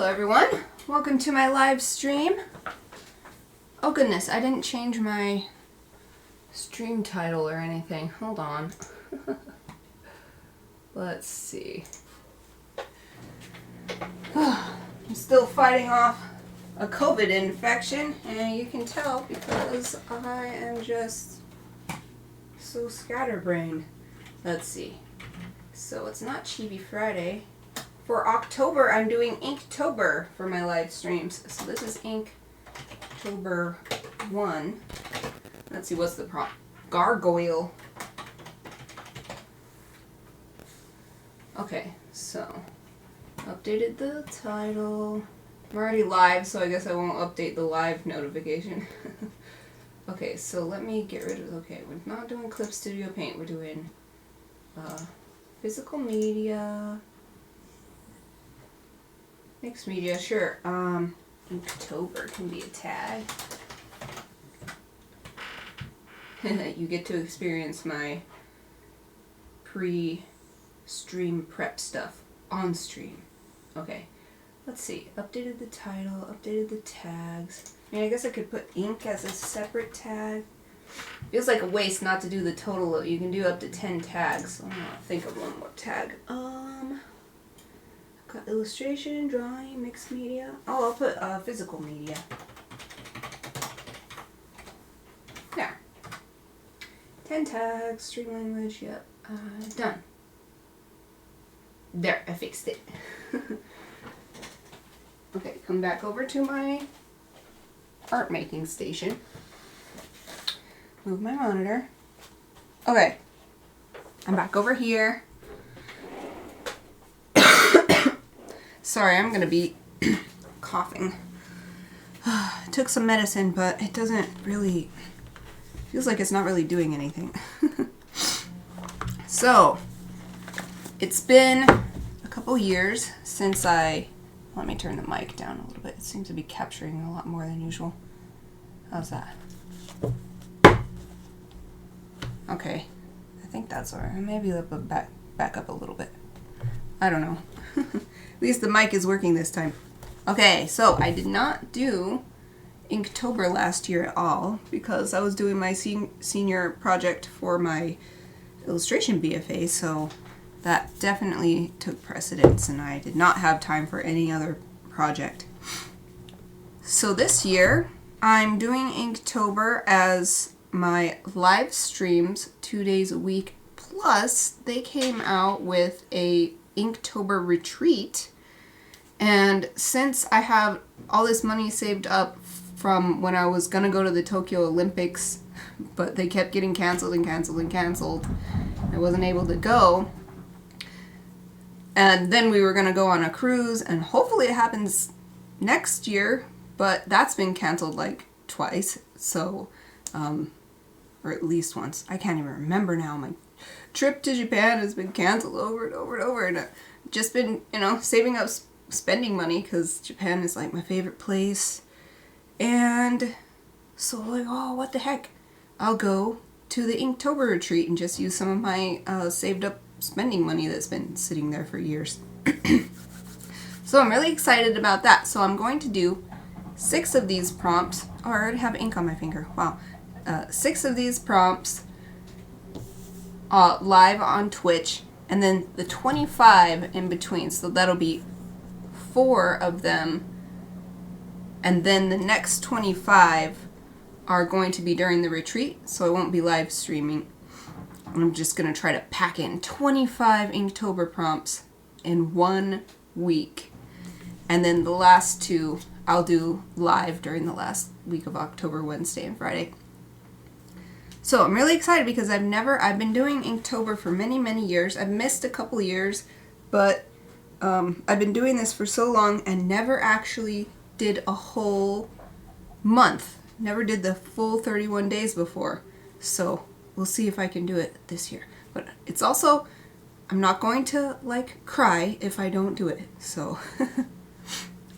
Hello everyone, welcome to my live stream. Oh goodness, I didn't change my stream title or anything. Hold on. Let's see. I'm still fighting off a COVID infection, and you can tell because I am just so scatterbrained. Let's see. So it's not Chibi Friday. For October, I'm doing Inktober for my live streams. So this is Inktober 1. Let's see, what's the prompt? Gargoyle. Okay, so updated the title. I'm already live, so I guess I won't update the live notification. Okay, so let me get rid of, okay, we're not doing Clip Studio Paint, we're doing physical media, mixed media, sure. Inktober can be a tag. You get to experience my pre-stream prep stuff on stream. Okay, let's see. Updated the title, updated the tags. I mean, I guess I could put ink as a separate tag. Feels like a waste not to do the total. You can do up to 10 tags. So I'm gonna think of one more tag. Got illustration, drawing, mixed media. Oh, I'll put physical media. There. 10 tags, stream language, yep. Done. There, I fixed it. Okay, come back over to my art making station. Move my monitor. Okay, I'm back over here. Sorry, I'm gonna be coughing. Took some medicine, but it doesn't really, feels like it's not really doing anything. So, it's been a couple years since let me turn the mic down a little bit. It seems to be capturing a lot more than usual. How's that? Okay, I think that's alright. Maybe let it back up a little bit. I don't know. At least the mic is working this time. Okay, so I did not do Inktober last year at all because I was doing my senior project for my illustration BFA, so that definitely took precedence and I did not have time for any other project. So this year I'm doing Inktober as my live streams 2 days a week, plus they came out with a Inktober retreat, and since I have all this money saved up from when I was gonna go to the Tokyo Olympics, but they kept getting canceled and canceled and canceled, I wasn't able to go. And then we were gonna go on a cruise, and hopefully it happens next year, but that's been canceled like twice, so or at least once. I can't even remember now. My trip to Japan has been canceled over and over and over, and I've just been, you know, saving up spending money because Japan is like my favorite place. And so like, oh, what the heck? I'll go to the Inktober retreat and just use some of my saved up spending money that's been sitting there for years. So I'm really excited about that. So I'm going to do 6 of these prompts. Oh, I already have ink on my finger. Wow. 6 of these prompts live on Twitch, and then the 25 in between, so that'll be 4 of them, and then the next 25 are going to be during the retreat, so I won't be live streaming. I'm just going to try to pack in 25 Inktober prompts in 1 week, and then the last 2 I'll do live during the last week of October, Wednesday and Friday. So I'm really excited because I've been doing Inktober for many, many years. I've missed a couple years, but I've been doing this for so long and never actually did a whole month. Never did the full 31 days before. So we'll see if I can do it this year. But it's also, I'm not going to like cry if I don't do it. So,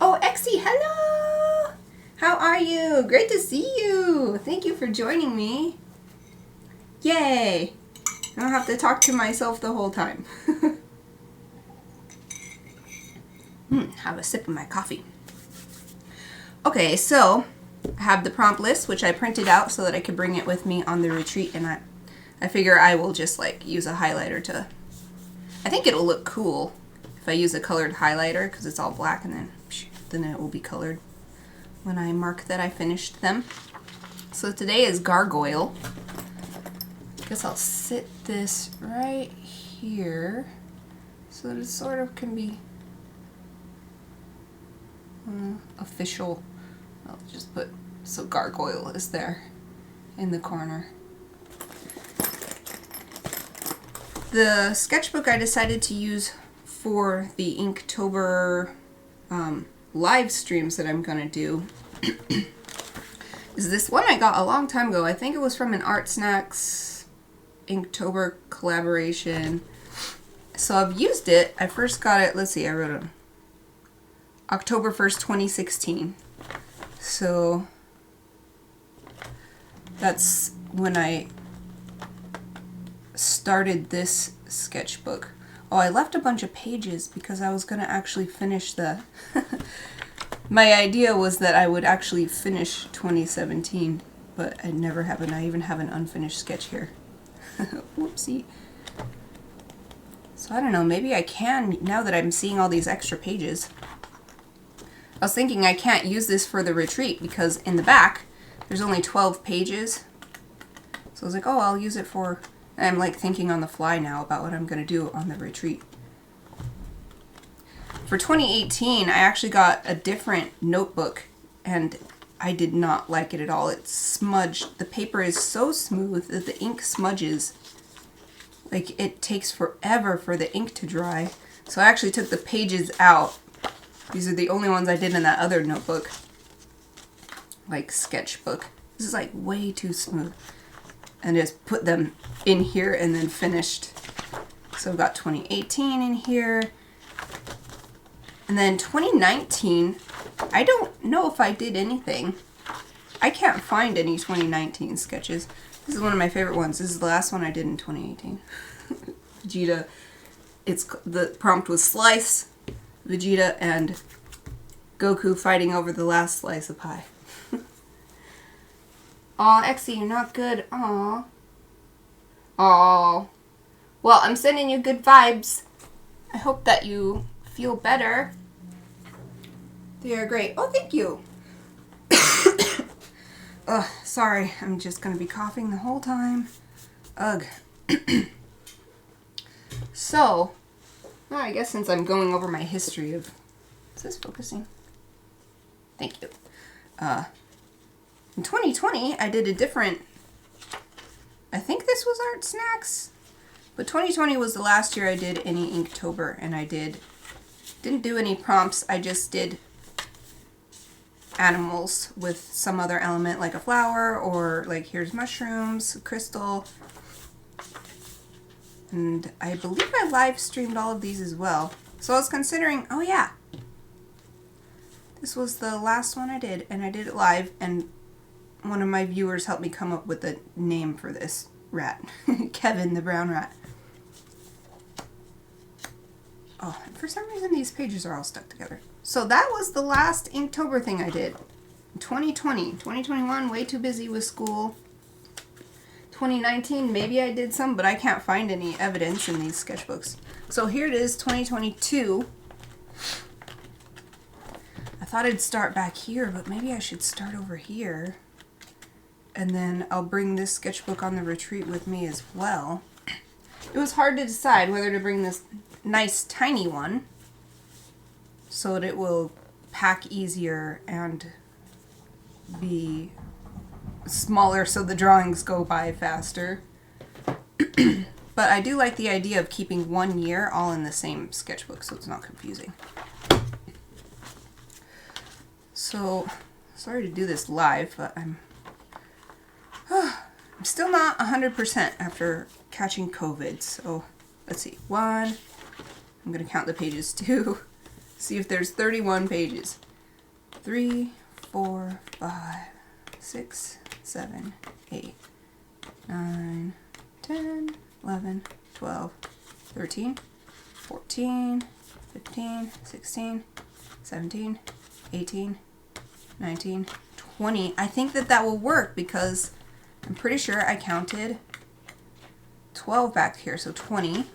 oh, Exie, hello! How are you? Great to see you. Thank you for joining me. Yay! I don't have to talk to myself the whole time. have a sip of my coffee. Okay, so I have the prompt list, which I printed out so that I could bring it with me on the retreat, and I figure I will just like use a highlighter to, I think it'll look cool if I use a colored highlighter because it's all black, and then it will be colored when I mark that I finished them. So today is Gargoyle. I guess I'll sit this right here so that it sort of can be official. I'll just put, so Gargoyle is there in the corner. The sketchbook I decided to use for the Inktober live streams that I'm going to do is this one I got a long time ago. I think it was from an Art Snacks Inktober collaboration. So I've used it. I first got it, let's see, I wrote it October 1st, 2016. So that's when I started this sketchbook. Oh, I left a bunch of pages because I was going to actually finish the... My idea was that I would actually finish 2017, but it never happened. I even have an unfinished sketch here. Whoopsie. So I don't know, maybe I can, now that I'm seeing all these extra pages. I was thinking I can't use this for the retreat because in the back there's only 12 pages. So I was like, oh, I'll use it for... And I'm like thinking on the fly now about what I'm going to do on the retreat. For 2018, I actually got a different notebook and I did not like it at all. It's smudged. The paper is so smooth that the ink smudges. Like, it takes forever for the ink to dry. So I actually took the pages out. These are the only ones I did in that other notebook. Like, sketchbook. This is like way too smooth. And just put them in here and then finished. So I've got 2018 in here. And then 2019, I don't know if I did anything. I can't find any 2019 sketches. This is one of my favorite ones. This is the last one I did in 2018. Vegeta. The prompt was Slice, Vegeta, and Goku fighting over the last slice of pie. Aw, Exy, you're not good. Aw. Aw. Well, I'm sending you good vibes. I hope that you feel better. They are great. Oh, thank you. Ugh, sorry. I'm just going to be coughing the whole time. Ugh. So, well, I guess since I'm going over my history of... Is this focusing? Thank you. In 2020, I did a different... I think this was Art Snacks. But 2020 was the last year I did any Inktober, and I didn't do any prompts. I just did animals with some other element, like a flower, or like here's mushrooms, crystal. And I believe I live streamed all of these as well. So I was considering, oh yeah, this was the last one I did, and I did it live, and one of my viewers helped me come up with a name for this rat. Kevin the brown rat. Oh, and for some reason these pages are all stuck together. So that was the last Inktober thing I did. 2020. 2021, way too busy with school. 2019, maybe I did some, but I can't find any evidence in these sketchbooks. So here it is, 2022. I thought I'd start back here, but maybe I should start over here. And then I'll bring this sketchbook on the retreat with me as well. It was hard to decide whether to bring this nice tiny one so that it will pack easier and be smaller so the drawings go by faster. But I do like the idea of keeping 1 year all in the same sketchbook so it's not confusing. So, sorry to do this live, but I'm still not 100% after catching COVID. So, let's see. 1, I'm going to count the pages. 2, see if there's 31 pages. 3, 4, 5, 6, 7, 8, 9, 10, 11, 12, 13, 14, 15, 16, 17, 18, 19, 20. I think that will work because I'm pretty sure I counted 12 back here, so 20.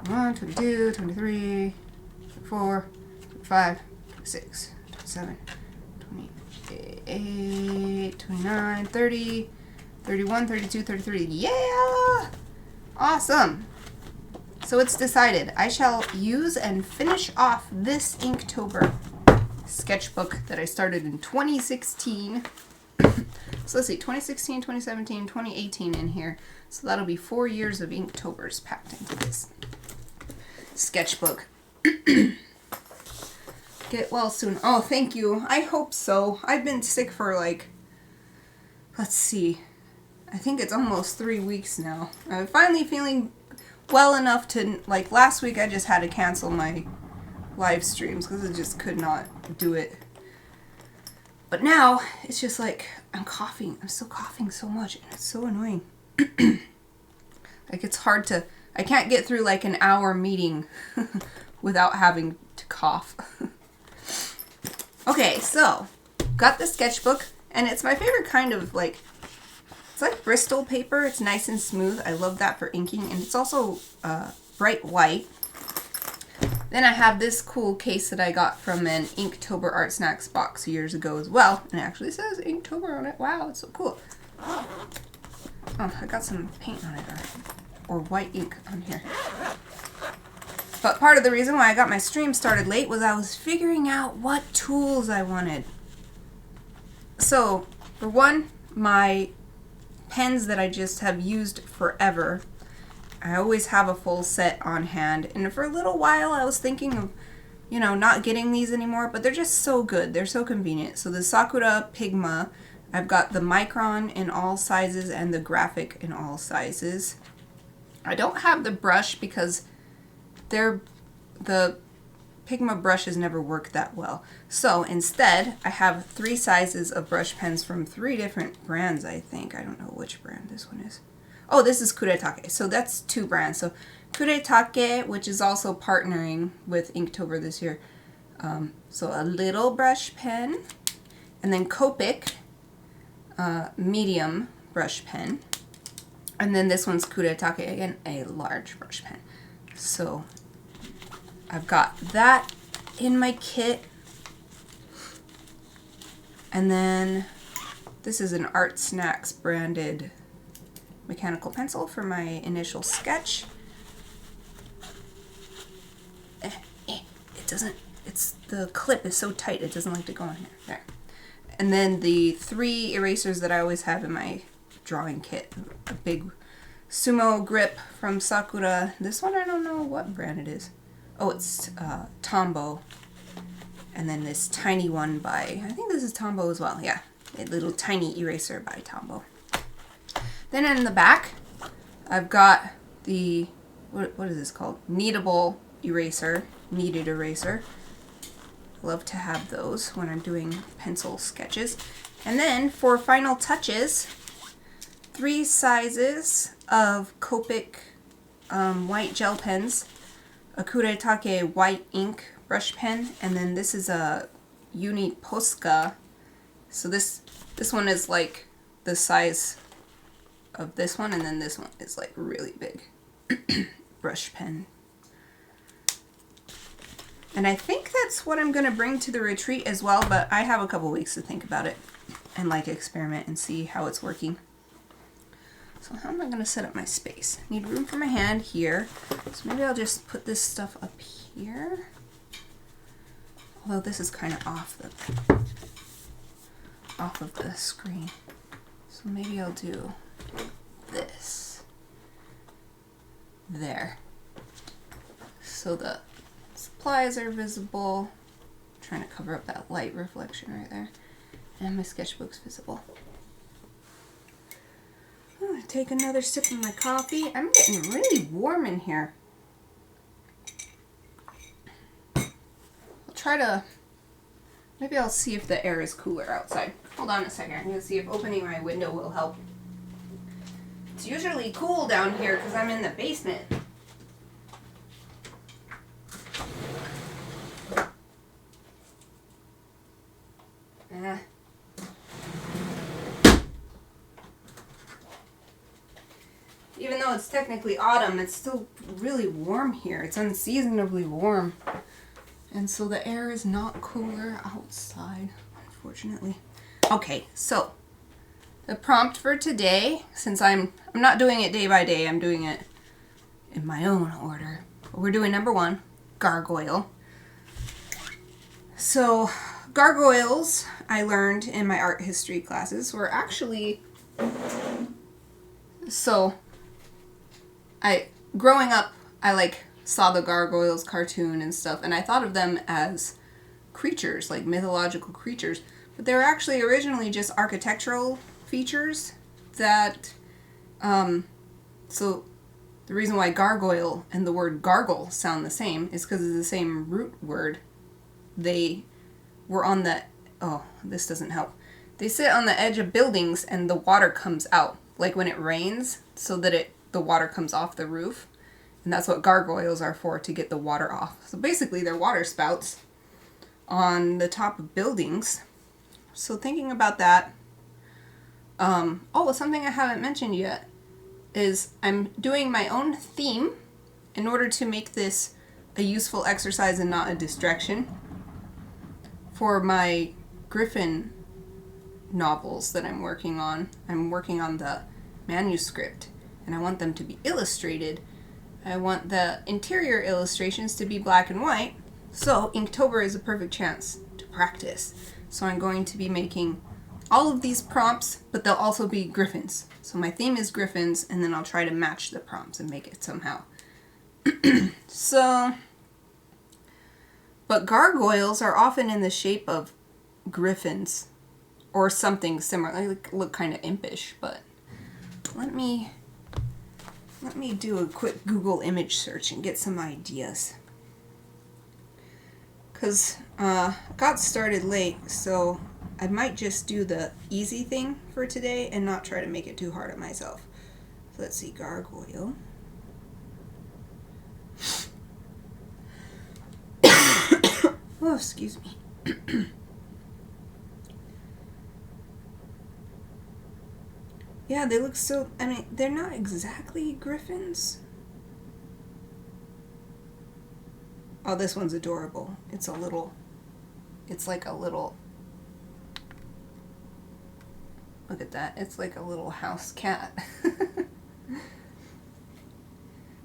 One, 22, 23, 24, 25, 26, 27, 28, 29, 30, 31, 32, 33. Yeah! Awesome! So it's decided. I shall use and finish off this Inktober sketchbook that I started in 2016. So let's see, 2016, 2017, 2018 in here. So that'll be 4 years of Inktobers packed into this sketchbook. Get well soon. Oh, thank you. I hope so. I've been sick for like, let's see, I think it's almost 3 weeks now. I'm finally feeling well enough to, like last week I just had to cancel my live streams because I just could not do it. But now it's just like I'm coughing. I'm still coughing so much and it's so annoying. Like it's hard to, I can't get through like an hour meeting without having to cough. Okay, so got the sketchbook and it's my favorite kind of like, it's like Bristol paper. It's nice and smooth. I love that for inking and it's also bright white. Then I have this cool case that I got from an Inktober Art Snacks box years ago as well. And it actually says Inktober on it. Wow, it's so cool. Oh, I got some paint on it or white ink on here. But part of the reason why I got my stream started late was I was figuring out what tools I wanted. So, for one, my pens that I just have used forever. I always have a full set on hand, and for a little while I was thinking of, you know, not getting these anymore, but they're just so good. They're so convenient. So the Sakura Pigma, I've got the Micron in all sizes and the Graphic in all sizes. I don't have the brush because the Pigma brushes never work that well. So instead, I have 3 sizes of brush pens from 3 different brands, I think. I don't know which brand this one is. Oh, this is Kuretake. So that's 2 brands. So Kuretake, which is also partnering with Inktober this year. So a little brush pen. And then Copic, medium brush pen. And then this one's Kuretake, again, a large brush pen. So I've got that in my kit. And then this is an Art Snacks branded mechanical pencil for my initial sketch. It doesn't, the clip is so tight it doesn't like to go on here. There. And then the 3 erasers that I always have in my drawing kit. A big Sumo grip from Sakura. This one I don't know what brand it is. Oh, it's Tombow. And then this tiny one by, I think this is Tombow as well. Yeah, a little tiny eraser by Tombow. Then in the back, I've got the, what is this called? Kneadable eraser, kneaded eraser. Love to have those when I'm doing pencil sketches. And then for final touches, 3 sizes of Copic white gel pens, a Kuretake white ink brush pen, and then this is a Uni Posca. So this one is like the size of this one, and then this one is like really big brush pen. And I think that's what I'm gonna bring to the retreat as well, but I have a couple weeks to think about it and like experiment and see how it's working. So how am I gonna set up my space? Need room for my hand here. So maybe I'll just put this stuff up here. Although this is kind of off of the screen. So maybe I'll do this. There. So the supplies are visible. I'm trying to cover up that light reflection right there. And my sketchbook's visible. I'm gonna take another sip of my coffee. I'm getting really warm in here. I'll try to, maybe I'll see if the air is cooler outside. Hold on a second. I'm gonna see if opening my window will help. It's usually cool down here because I'm in the basement. Even though it's technically autumn, it's still really warm here. It's unseasonably warm. And so the air is not cooler outside, unfortunately. Okay, so the prompt for today, since I'm not doing it day by day, I'm doing it in my own order. We're doing number 1, gargoyle. So gargoyles, I learned in my art history classes, were actually, growing up, I saw the Gargoyles cartoon and stuff, and I thought of them as creatures, like mythological creatures, but they were actually originally just architectural features that, so the reason why gargoyle and the word gargle sound the same is because of the same root word. They were on the, oh, this doesn't help. They sit on the edge of buildings and the water comes out, like when it rains, so that the water comes off the roof. And that's what gargoyles are for, to get the water off. So basically they're water spouts on the top of buildings. So thinking about that, something I haven't mentioned yet is I'm doing my own theme in order to make this a useful exercise and not a distraction for my Griffin novels that I'm working on. I'm working on the manuscript and I want them to be illustrated. I want the interior illustrations to be black and white, so Inktober is a perfect chance to practice. So I'm going to be making all of these prompts, but they'll also be griffins. So my theme is griffins, and then I'll try to match the prompts and make it somehow. But gargoyles are often in the shape of griffins, or something similar. They look kind of impish, but let me do a quick Google image search and get some ideas. Because I got started late, so I might just do the easy thing for today and not try to make it too hard on myself. So let's see, gargoyle. Oh, excuse me. Yeah, they look so, I mean, they're not exactly griffins. Oh, this one's adorable. It's like a little, look at that. It's like a little house cat.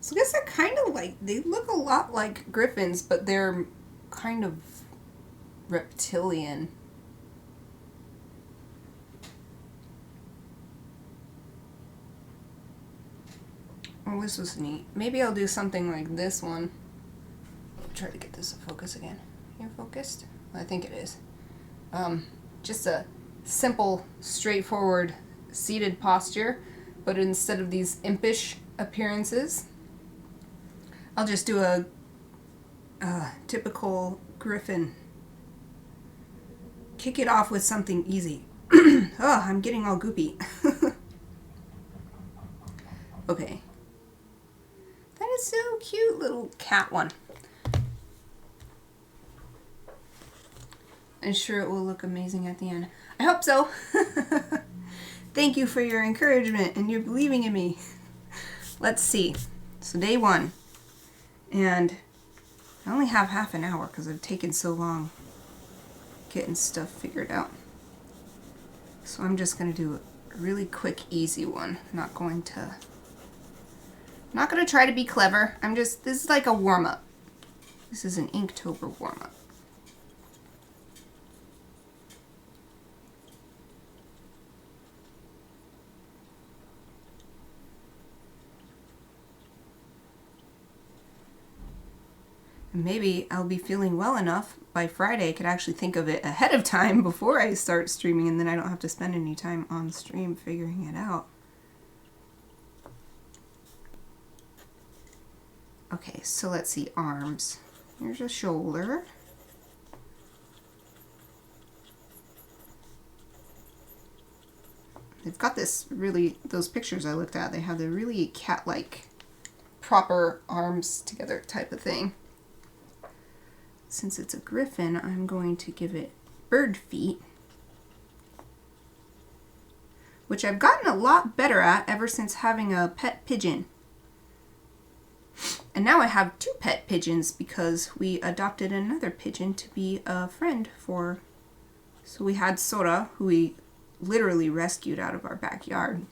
So I guess they're kind of they look a lot like griffins, but they're kind of reptilian. Oh, this was neat. Maybe I'll do something like this one. I'll try to get this to focus again. You're focused? I think it is. Just a simple, straightforward, seated posture, but instead of these impish appearances, I'll just do a typical griffin. Kick it off with something easy. Oh, I'm getting all goopy. Okay. That is so cute, little cat one. I'm sure it will look amazing at the end. I hope so. Thank you for your encouragement and your believing in me. Let's see. So day 1. And I only have half an hour because I've taken so long getting stuff figured out. So I'm just going to do a really quick, easy one. Not going to try to be clever. This is like a warm-up. This is an Inktober warm-up. Maybe I'll be feeling well enough by Friday I could actually think of it ahead of time before I start streaming, and then I don't have to spend any time on stream figuring it out. Okay, so let's see, arms. Here's a shoulder. they've got this really, those pictures I looked at, they have the really cat-like proper arms together type of thing. Since it's a griffin, I'm going to give it bird feet, which I've gotten a lot better at ever since having a pet pigeon. And now I have 2 pet pigeons because we adopted another pigeon to be a friend for. So we had Sora, who we literally rescued out of our backyard.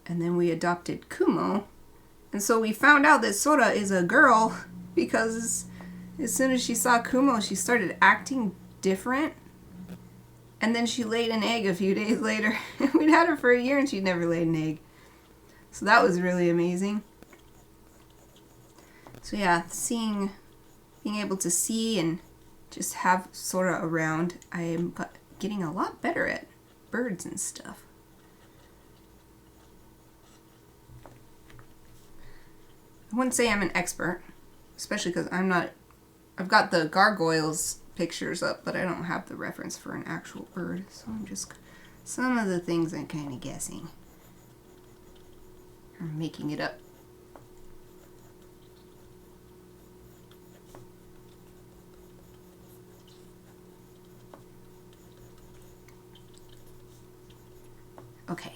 And then we adopted Kumo. And so we found out that Sora is a girl because as soon as she saw Kumo, she started acting different. And then she laid an egg a few days later. We'd had her for a year and she'd never laid an egg. So that was really amazing. So yeah, being able to see and just have Sora around, I am getting a lot better at birds and stuff. I wouldn't say I'm an expert, especially because I've got the gargoyles pictures up, but I don't have the reference for an actual bird, so I'm just, some of the things I'm kind of guessing. I'm making it up. Okay,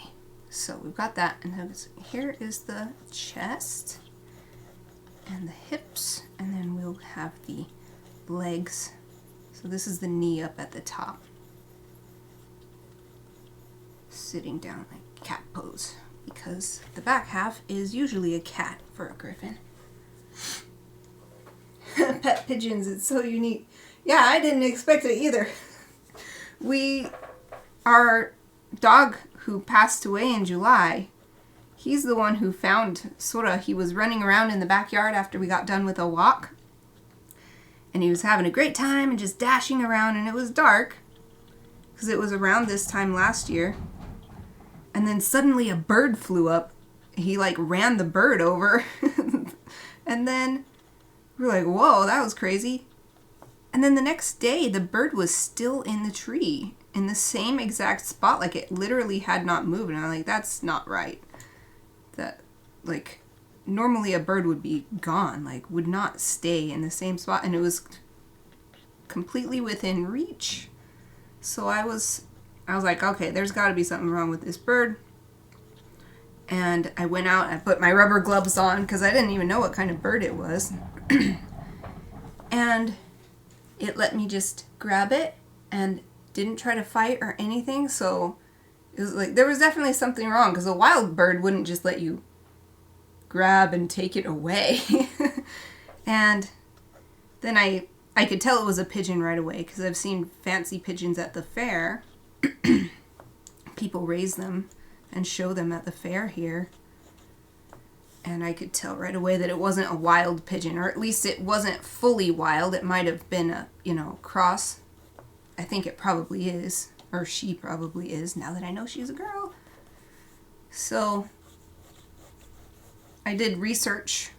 so we've got that, and here is the chest and the hips, and then we'll have the legs. So this is the knee up at the top, sitting down like cat pose, because the back half is usually a cat for a griffin. Pet pigeons, it's so unique. Yeah, I didn't expect it either. Our dog who passed away in July, he's the one who found Sora. He was running around in the backyard after we got done with a walk. And he was having a great time and just dashing around, and it was dark because it was around this time last year. And then suddenly a bird flew up. He like ran the bird over. And then we're like, whoa, that was crazy. And then the next day, the bird was still in the tree in the same exact spot. Like it literally had not moved. And I'm like, that's not right. That, like, normally a bird would be gone, like would not stay in the same spot. And it was completely within reach. So I was like, okay, there's got to be something wrong with this bird. And I went out and I put my rubber gloves on because I didn't even know what kind of bird it was. And it let me just grab it and didn't try to fight or anything. So it was like, there was definitely something wrong because a wild bird wouldn't just let you grab and take it away. And then I could tell it was a pigeon right away because I've seen fancy pigeons at the fair. People raise them and show them at the fair here. And I could tell right away that it wasn't a wild pigeon, or at least it wasn't fully wild. It might have been a, cross. I think it probably is, or she probably is, now that I know she's a girl. So I did research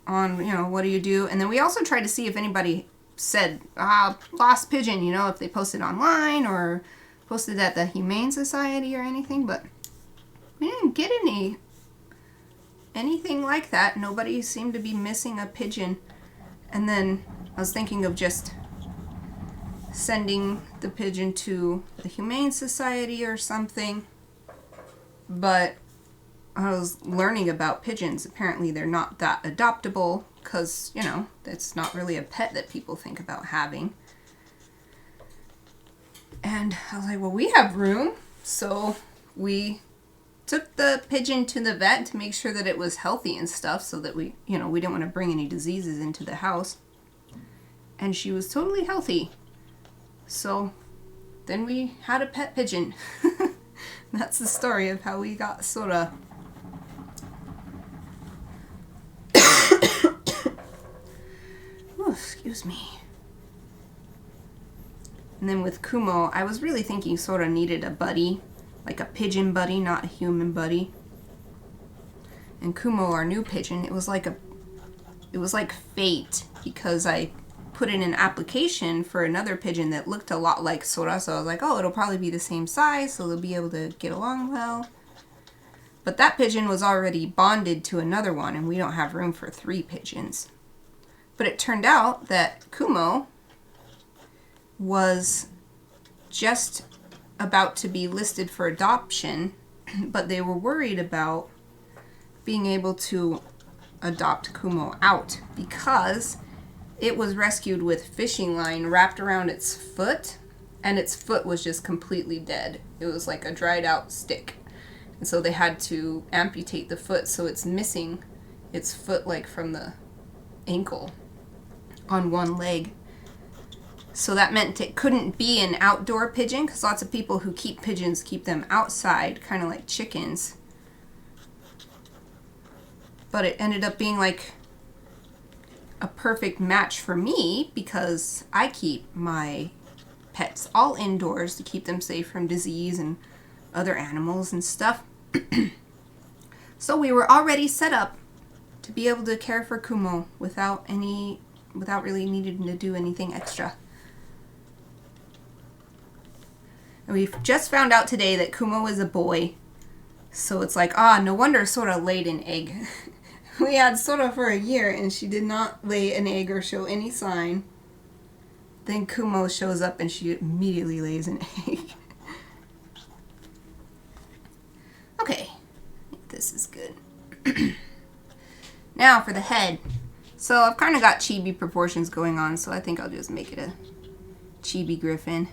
on, what do you do? And then we also tried to see if anybody said, lost pigeon, if they posted online or posted at the Humane Society or anything, but we didn't get anything like that. Nobody seemed to be missing a pigeon. And then I was thinking of just sending the pigeon to the Humane Society or something, but I was learning about pigeons. Apparently they're not that adoptable because, it's not really a pet that people think about having. And I was like, well, we have room. So we took the pigeon to the vet to make sure that it was healthy and stuff so that we didn't want to bring any diseases into the house. And she was totally healthy. So then we had a pet pigeon. That's the story of how we got Sora. Oh, excuse me. And then with Kumo, I was really thinking Sora needed a buddy, like a pigeon buddy, not a human buddy. And Kumo, our new pigeon, it was like fate, because I put in an application for another pigeon that looked a lot like Sora, so I was like, oh, it'll probably be the same size, so they'll be able to get along well. But that pigeon was already bonded to another one, and we don't have room for 3 pigeons. But it turned out that Kumo was just about to be listed for adoption, but they were worried about being able to adopt Kumo out because it was rescued with fishing line wrapped around its foot, and its foot was just completely dead. It was like a dried out stick. And so they had to amputate the foot, so it's missing its foot like from the ankle on one leg. So that meant it couldn't be an outdoor pigeon, because lots of people who keep pigeons keep them outside, kind of like chickens. But it ended up being like a perfect match for me, because I keep my pets all indoors to keep them safe from disease and other animals and stuff. So we were already set up to be able to care for Kumo without really needing to do anything extra. And we've just found out today that Kumo is a boy. So it's like, no wonder Sora laid an egg. We had Sora for a year and she did not lay an egg or show any sign. Then Kumo shows up and she immediately lays an egg. Okay, I think this is good. Now for the head. So I've kind of got chibi proportions going on, so I think I'll just make it a chibi griffin.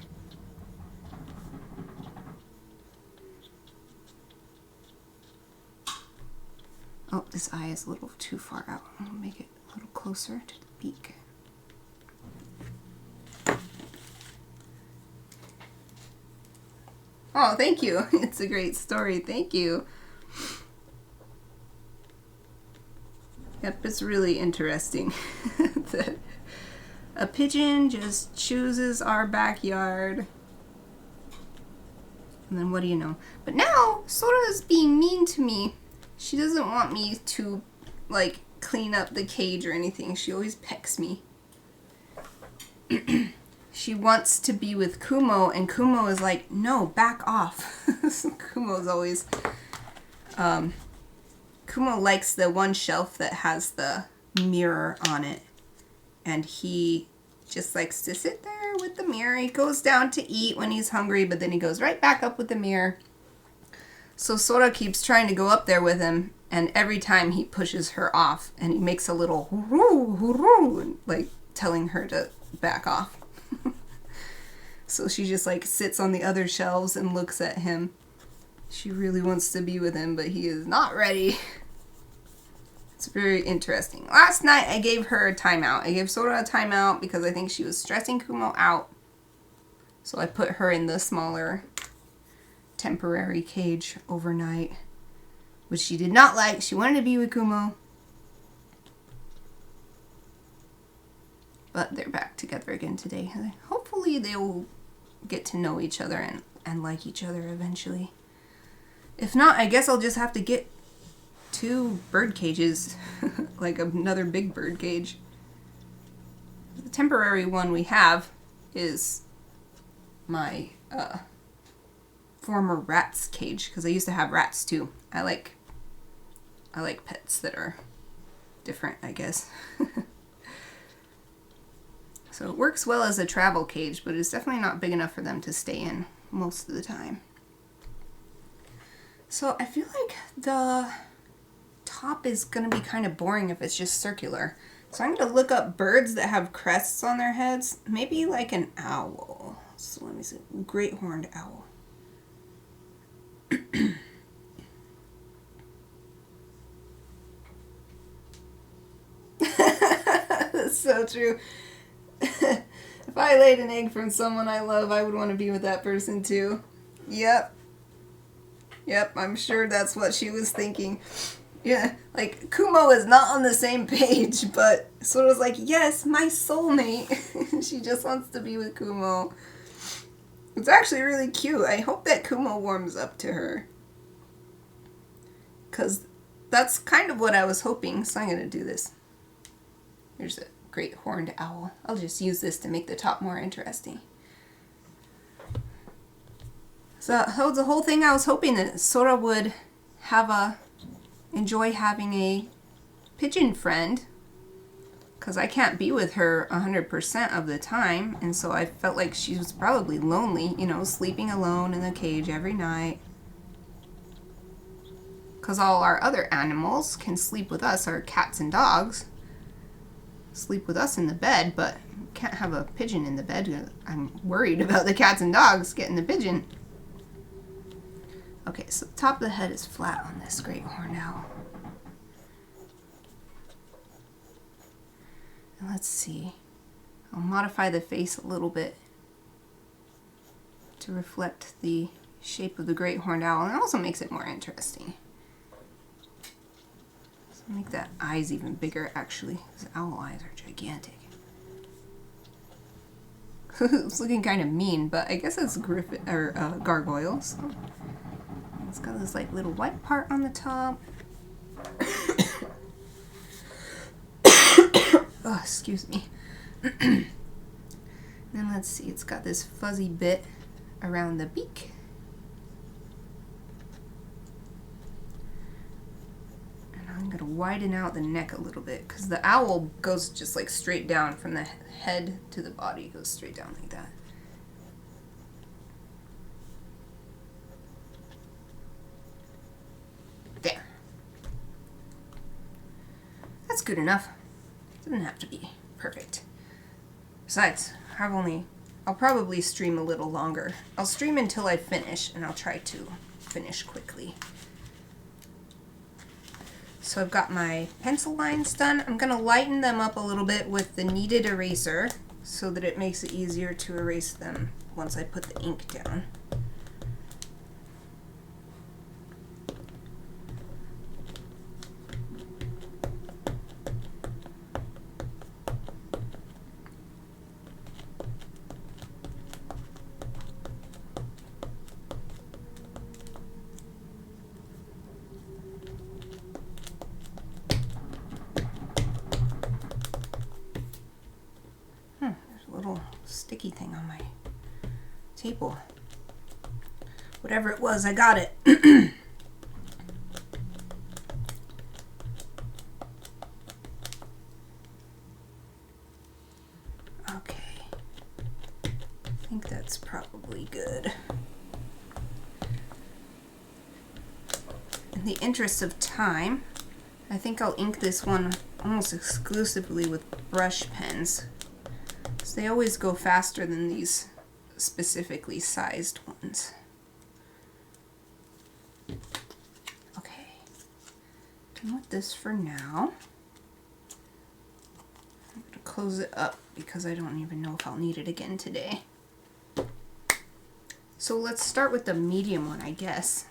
Oh, this eye is a little too far out. I'll make it a little closer to the beak. Oh, thank you. It's a great story. Thank you. Yep, it's really interesting that a pigeon just chooses our backyard. And then what do you know? But now, Sora is being mean to me. She doesn't want me to, like, clean up the cage or anything. She always pecks me. She wants to be with Kumo, and Kumo is like, no, back off. Kumo's always... Kumo likes the one shelf that has the mirror on it. And he just likes to sit there with the mirror. He goes down to eat when he's hungry, but then he goes right back up with the mirror. So Sora keeps trying to go up there with him, and every time he pushes her off, and he makes a little hurroo, hurroo, like telling her to back off. So she just like sits on the other shelves and looks at him. She really wants to be with him, but he is not ready. It's very interesting. Last night I gave her a timeout. I gave Sora a timeout because I think she was stressing Kumo out. So I put her in the smaller temporary cage overnight, which she did not like. She wanted to be with Kumo. But they're back together again today. Hopefully they will get to know each other and like each other eventually. If not, I guess I'll just have to get 2 bird cages, like another big bird cage. The temporary one we have is my former rat's cage, because I used to have rats too. I like pets that are different, I guess. So it works well as a travel cage, but it's definitely not big enough for them to stay in most of the time. So I feel like the top is going to be kind of boring if it's just circular. So I'm going to look up birds that have crests on their heads. Maybe like an owl. So let me see. Great horned owl. That's so true. If I laid an egg from someone I love, I would want to be with that person too. Yep, I'm sure that's what she was thinking. Yeah, like, Kumo is not on the same page, but Sora's like, yes, my soulmate. She just wants to be with Kumo. It's actually really cute. I hope that Kumo warms up to her, because that's kind of what I was hoping. So I'm going to do this. Here's a great horned owl. I'll just use this to make the top more interesting. So that was the whole thing. I was hoping that Sora would enjoy having a pigeon friend, because I can't be with her 100% of the time, and so I felt like she was probably lonely, you know, sleeping alone in the cage every night. Because all our other animals can sleep with us, our cats and dogs sleep with us in the bed, but can't have a pigeon in the bed. I'm worried about the cats and dogs getting the pigeon. Okay, so the top of the head is flat on this great horned owl. And let's see, I'll modify the face a little bit to reflect the shape of the great horned owl, and it also makes it more interesting. So make that eyes even bigger, actually. Those owl eyes are gigantic. It's looking kind of mean, but I guess it's gargoyle. So it's got this like little white part on the top. Oh, excuse me. Then let's see, it's got this fuzzy bit around the beak. And I'm going to widen out the neck a little bit, because the owl goes just like straight down from the head to the body. It goes straight down like that. There. That's good enough. Doesn't have to be perfect. Besides, I'll probably stream a little longer. I'll stream until I finish, and I'll try to finish quickly. So I've got my pencil lines done. I'm going to lighten them up a little bit with the kneaded eraser so that it makes it easier to erase them once I put the ink down. Sticky thing on my table. Whatever it was, I got it. Okay. I think that's probably good. In the interest of time, I think I'll ink this one almost exclusively with brush pens. They always go faster than these specifically sized ones. Okay, done with this for now. I'm going to close it up because I don't even know if I'll need it again today. So let's start with the medium one, I guess.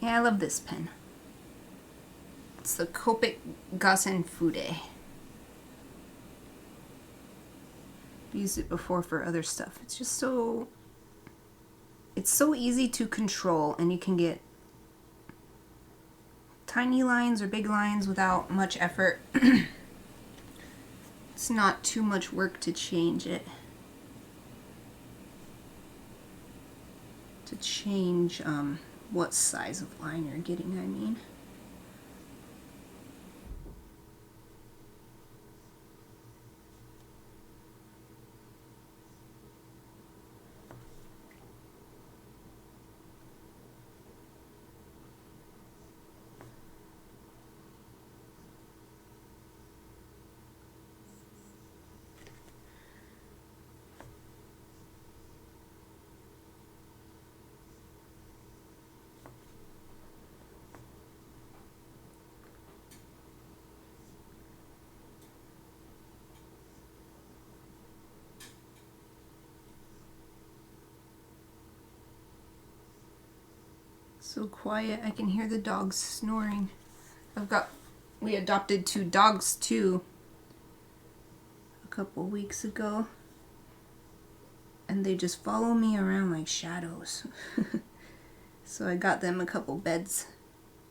Yeah, I love this pen. It's the Copic Gassen Fude. Used it before for other stuff. It's just so... It's so easy to control, and you can get tiny lines or big lines without much effort. It's not too much work to change it. To change, what size of line you're getting, I mean. So quiet, I can hear the dogs snoring. We adopted 2 dogs too a couple weeks ago. and they just follow me around like shadows. So I got them a couple beds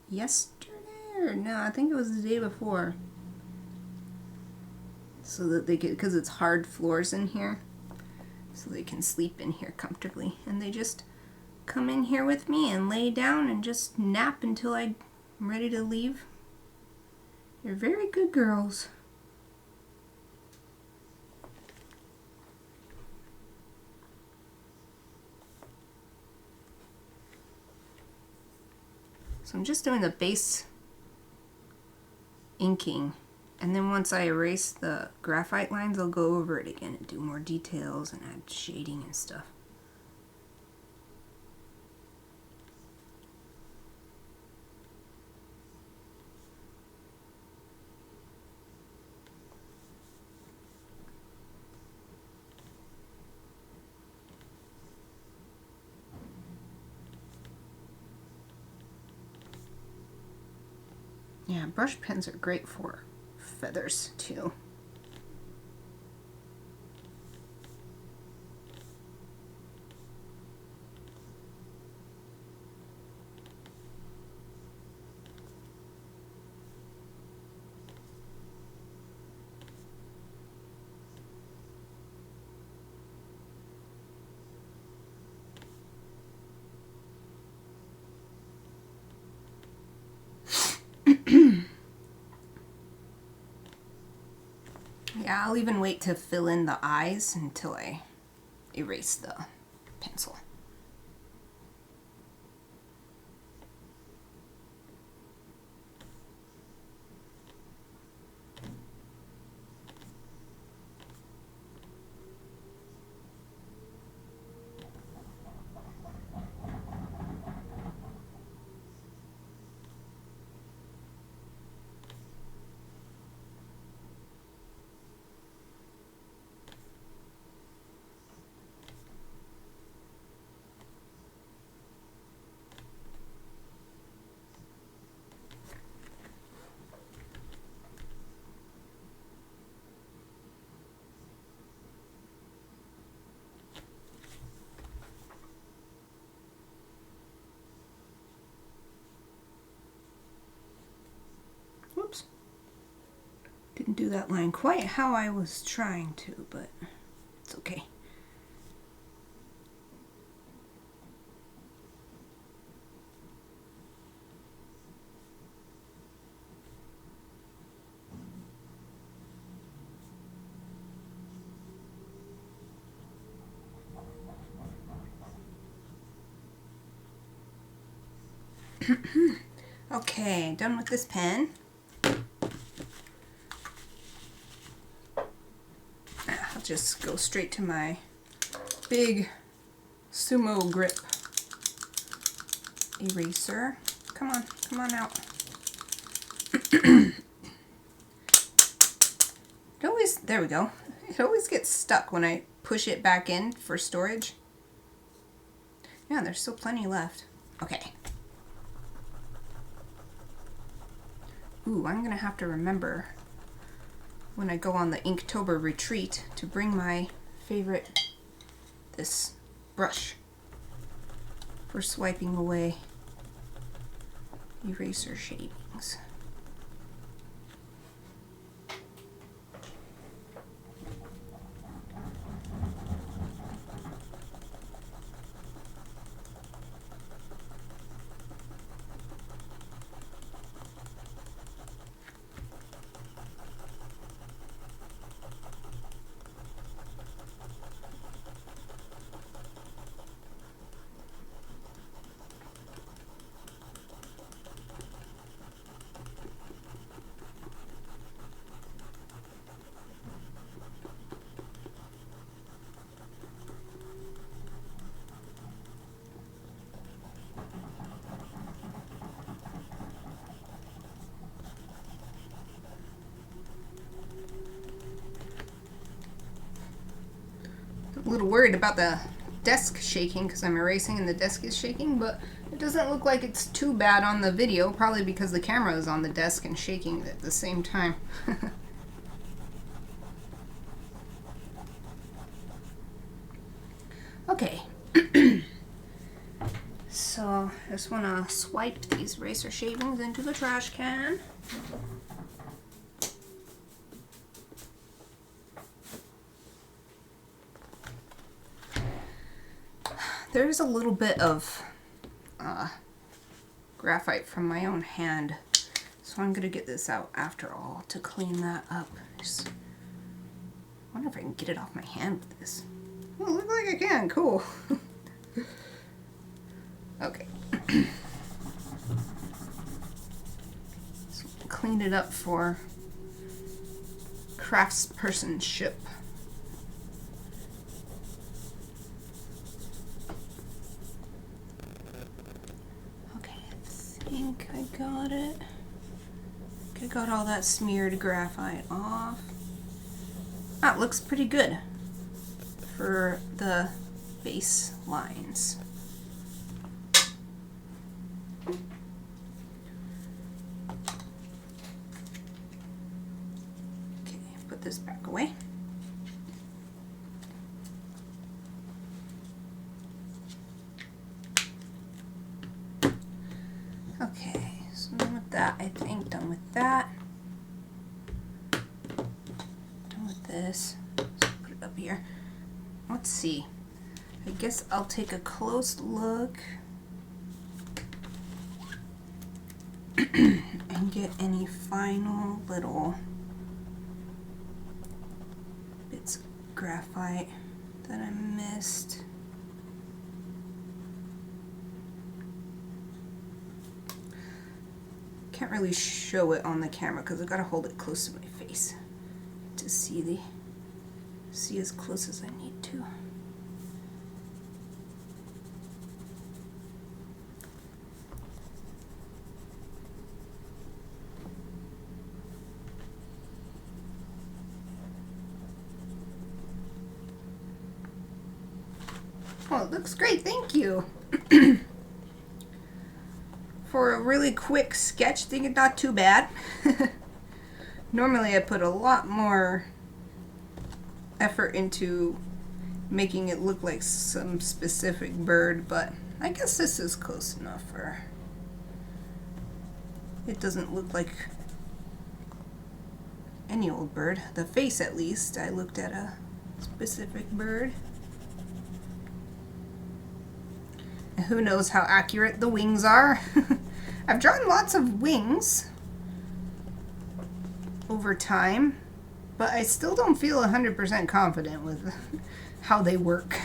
yesterday, or no, I think it was the day before. So that they could, because it's hard floors in here, so they can sleep in here comfortably. And they just come in here with me and lay down and just nap until I'm ready to leave. They're very good girls. So I'm just doing the base inking, and then once I erase the graphite lines, I'll go over it again and do more details and add shading and stuff. Yeah, brush pens are great for feathers too. Yeah, I'll even wait to fill in the eyes until I erase the pencil. Whoops. Didn't do that line quite how I was trying to, but it's okay. Okay, done with this pen. I'll just go straight to my big sumo grip eraser. Come on out. It always, there we go. It always gets stuck when I push it back in for storage. Yeah, there's still plenty left. Okay. Ooh, I'm gonna have to remember when I go on the Inktober retreat to bring my favorite, this brush for swiping away eraser shavings. A little worried about the desk shaking because I'm erasing and the desk is shaking, but it doesn't look like it's too bad on the video, probably because the camera is on the desk and shaking at the same time. Okay. So I just want to swipe these eraser shavings into the trash can. There's a little bit of graphite from my own hand, so I'm going to get this out after all to clean that up. Just wonder if I can get it off my hand with this. Oh, it looks like I can. Cool. Okay. So clean it up for craftspersonship. Okay, I think I got it. I got all that smeared graphite off. That looks pretty good for the base lines. Okay, put this back away. Okay, so done with that, I think. Done with that. Done with this. Let's put it up here. Let's see. I guess I'll take a close look and get any final little bits of graphite that I missed. Can't really show it on the camera because I gotta hold it close to my face to see as close as I need to. Well, it looks great, thank you. For a really quick sketch, I think it's not too bad. Normally I put a lot more effort into making it look like some specific bird, but I guess this is close enough for it doesn't look like any old bird. The face, at least, I looked at a specific bird. And who knows how accurate the wings are. I've drawn lots of wings over time, but I still don't feel 100% confident with how they work.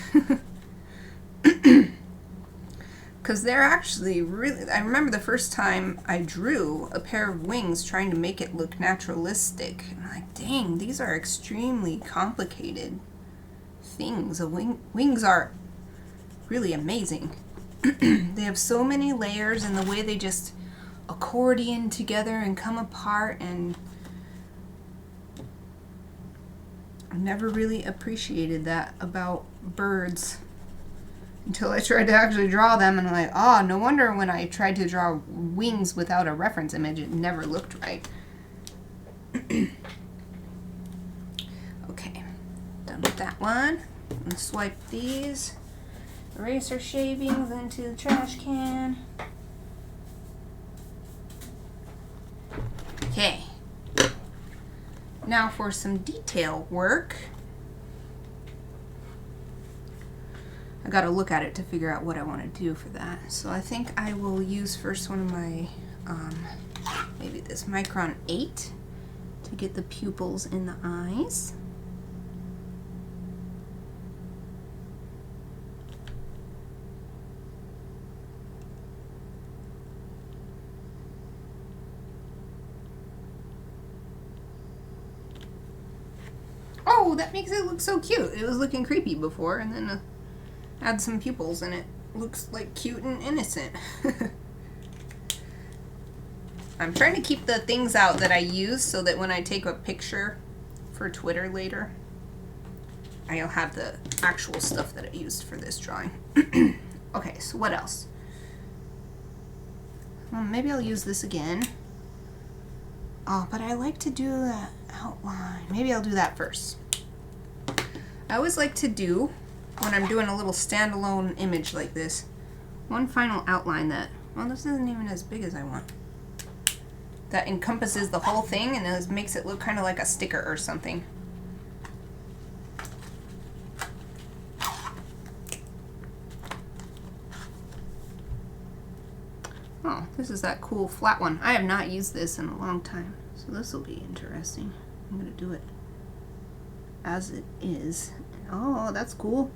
Because they're actually really, I remember the first time I drew a pair of wings trying to make it look naturalistic. And I'm like, dang, these are extremely complicated things. Wings are really amazing. They have so many layers, and the way they just accordion together and come apart, and I never really appreciated that about birds until I tried to actually draw them, and I'm like, oh, no wonder when I tried to draw wings without a reference image, it never looked right. Okay, done with that one. I'm gonna swipe these eraser shavings into the trash can. Okay. Now for some detail work. I gotta look at it to figure out what I want to do for that. So I think I will use first one of my, maybe this Micron 8 to get the pupils in the eyes. Oh, that makes it look so cute. It was looking creepy before, and then add some pupils and it looks like cute and innocent. I'm trying to keep the things out that I use so that when I take a picture for Twitter later, I'll have the actual stuff that I used for this drawing. Okay, so what else? Well, maybe I'll use this again. Oh, but I like to do that outline. Maybe I'll do that first. I always like to do when I'm doing a little standalone image like this, one final outline that, well, this isn't even as big as I want, that encompasses the whole thing and makes it look kind of like a sticker or something. Oh, this is that cool flat one. I have not used this in a long time, so this will be interesting. I'm going to do it as it is. Oh, that's cool.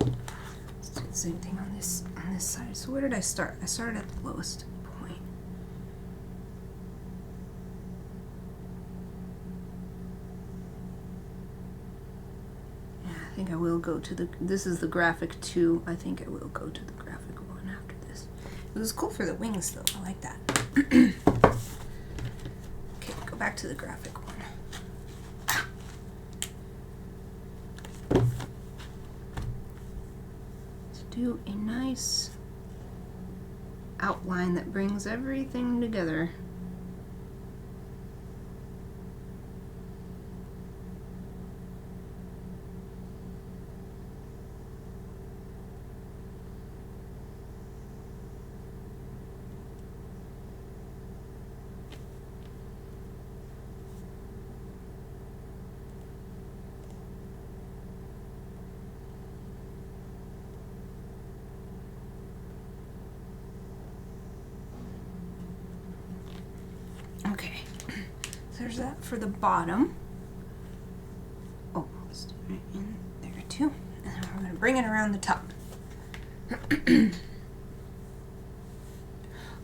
Let's do the same thing on this side. So where did I start? I started at the lowest point. Yeah, I think I will go to the, this is the graphic 2. I think I will go to the graphic 1 after this. It was cool for the wings though. I like that. Okay, go back to the graphic 1. Do a nice outline that brings everything together. Okay, so there's that for the bottom. Oh, let's do it in there too. And then we're going to bring it around the top.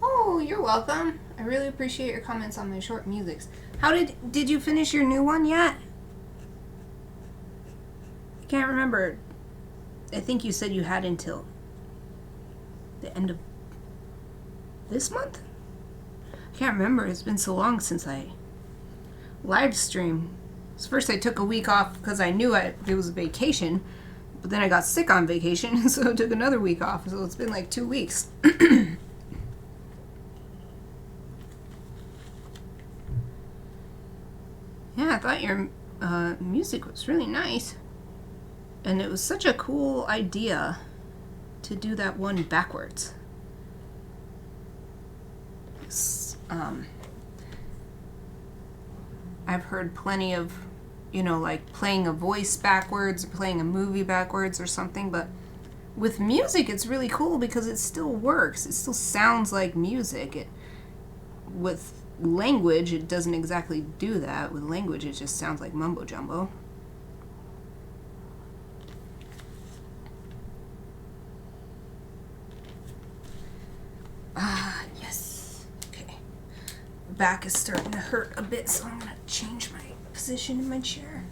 Oh, you're welcome. I really appreciate your comments on my short musics. How did you finish your new one yet? I can't remember. I think you said you had until the end of this month? I can't remember. It's been so long since I live streamed. First I took a week off because I knew it was a vacation, but then I got sick on vacation, so I took another week off. So it's been like 2 weeks. Yeah, I thought your music was really nice. And it was such a cool idea to do that one backwards. I've heard plenty of, you know, like playing a voice backwards or playing a movie backwards or something, but with music it's really cool because it still works. It still sounds like music. With language, it doesn't exactly do that. With language, it just sounds like mumbo jumbo. Ah, yes. Okay. Back is starting to hurt a bit, so I'm going to change my position in my chair.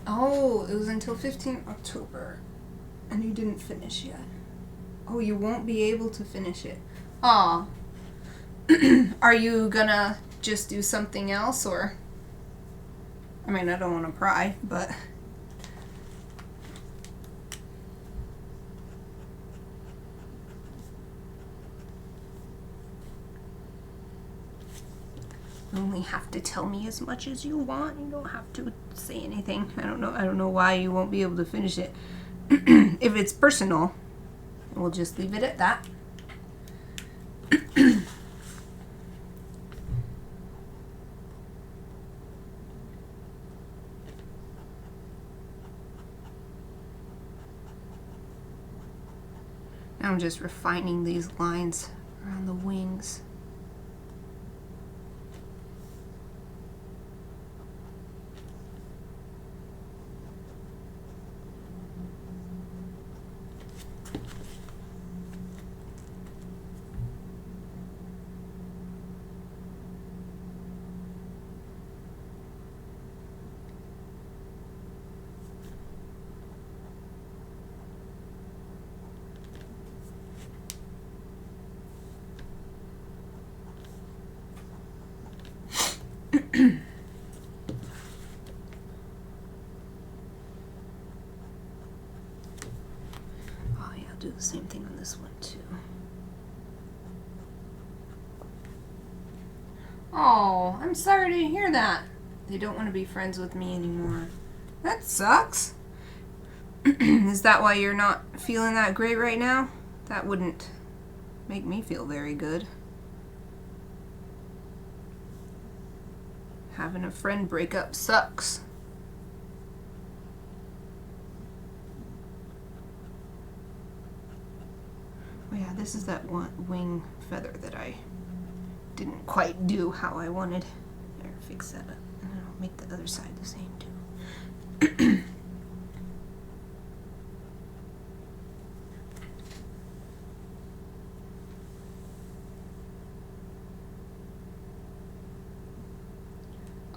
Oh, it was until 15th October, and you didn't finish yet. Oh, you won't be able to finish it. Aw. Are you gonna just do something else, or? I mean, I don't want to pry, but... You only have to tell me as much as you want. You don't have to say anything. I don't know why you won't be able to finish it. If it's personal, we'll just leave it at that. Now I'm just refining these lines around the wings. Oh, I'm sorry to hear that. They don't want to be friends with me anymore. That sucks. Is that why you're not feeling that great right now? That wouldn't make me feel very good. Having a friend break up sucks. Oh yeah, this is that one wing feather that I didn't quite do how I wanted. There, fix that up. And then I'll make the other side the same too.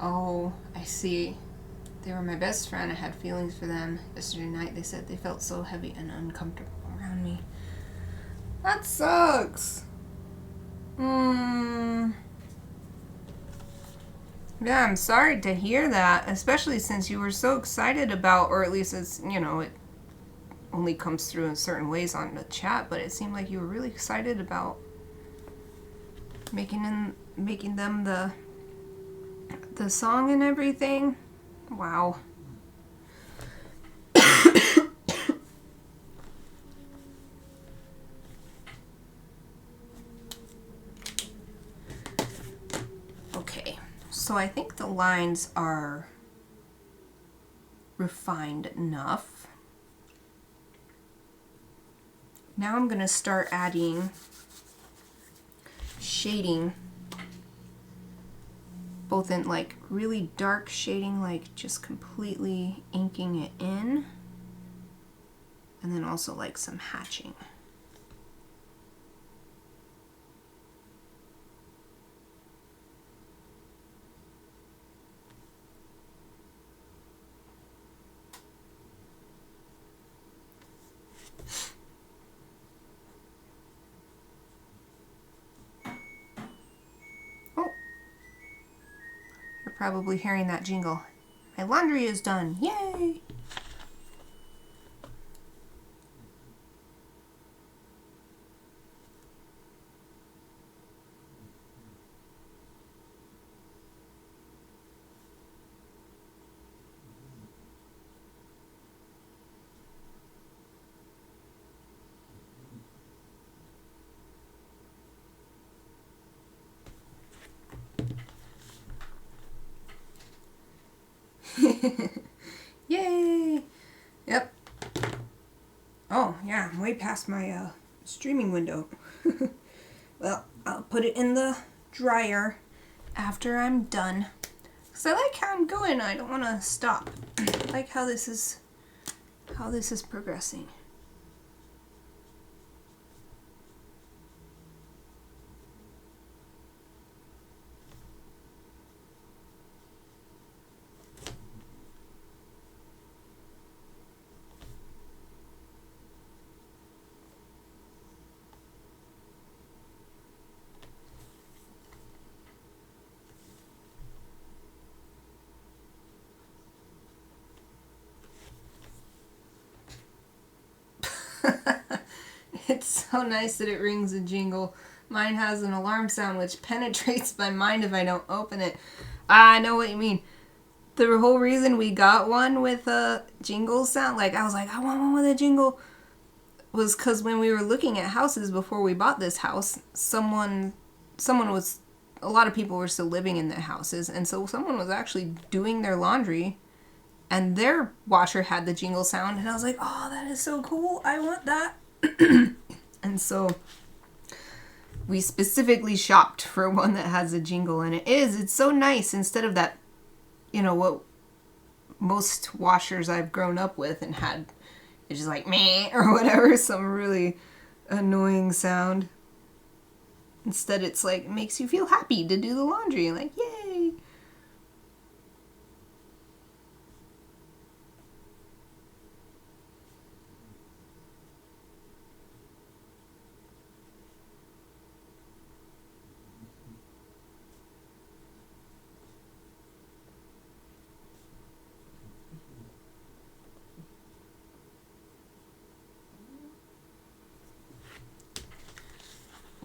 Oh, I see. They were my best friend. I had feelings for them. Yesterday night they said they felt so heavy and uncomfortable around me. That sucks. Yeah, I'm sorry to hear that, especially since you were so excited about, or at least it's, you know, it only comes through in certain ways on the chat, but it seemed like you were really excited about making them the song and everything. Wow. Okay, so I think the lines are refined enough. Now I'm going to start adding shading, both in like really dark shading, like just completely inking it in, and then also like some hatching. Probably hearing that jingle. My laundry is done. Yay! Yay! Yep. Oh, yeah, I'm way past my streaming window. Well, I'll put it in the dryer after I'm done. Because I like how I'm going. I don't want to stop. I like how this is progressing. It's so nice that it rings a jingle. Mine has an alarm sound which penetrates my mind if I don't open it. I know what you mean. The whole reason we got one with a jingle sound, like I was like, I want one with a jingle, was because when we were looking at houses before we bought this house, someone was, a lot of people were still living in their houses, and so someone was actually doing their laundry and their washer had the jingle sound, and I was like, oh, that is so cool. I want that. And so we specifically shopped for one that has a jingle, and it's so nice instead of that, you know, what most washers I've grown up with and had, it's just like meh or whatever, some really annoying sound. Instead it's like, it makes you feel happy to do the laundry, like yay.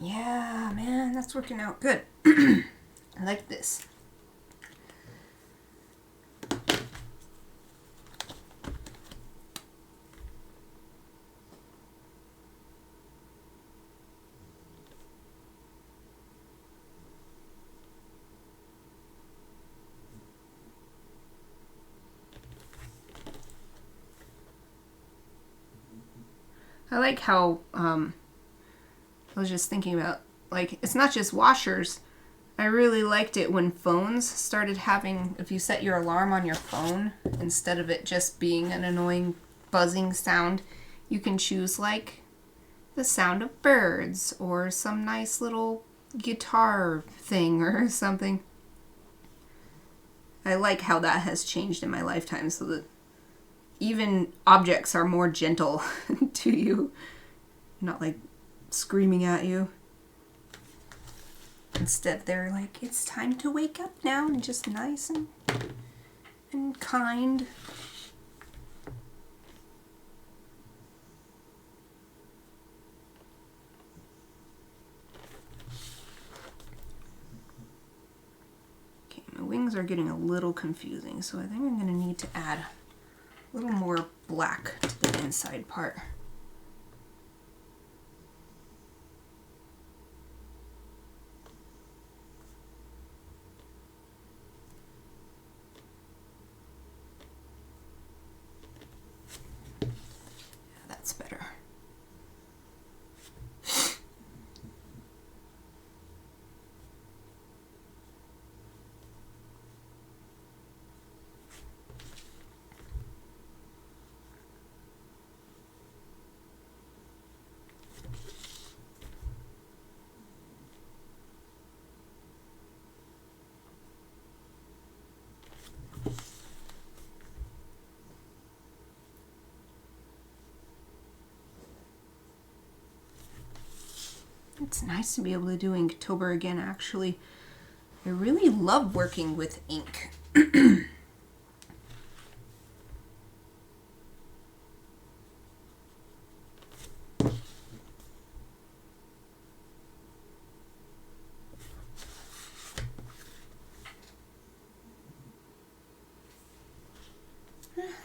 Yeah, man, that's working out good. I like this. I like how, I was just thinking about, like, it's not just washers. I really liked it when phones started having, if you set your alarm on your phone, instead of it just being an annoying buzzing sound, you can choose, like, the sound of birds or some nice little guitar thing or something. I like how that has changed in my lifetime so that even objects are more gentle to you, not like screaming at you. Instead, they're like, it's time to wake up now, and just nice and kind. Okay, my wings are getting a little confusing, so I think I'm going to need to add a little more black to the inside part. Yeah, that's better. It's nice to be able to do Inktober again, actually. I really love working with ink. I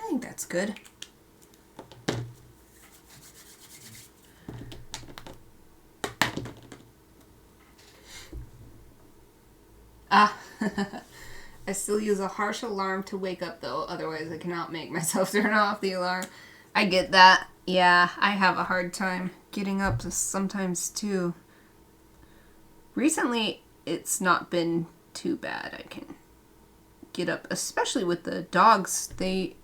think that's good. Ah, I still use a harsh alarm to wake up though, otherwise I cannot make myself turn off the alarm. I get that. Yeah, I have a hard time getting up sometimes too. Recently, it's not been too bad. I can get up, especially with the dogs. I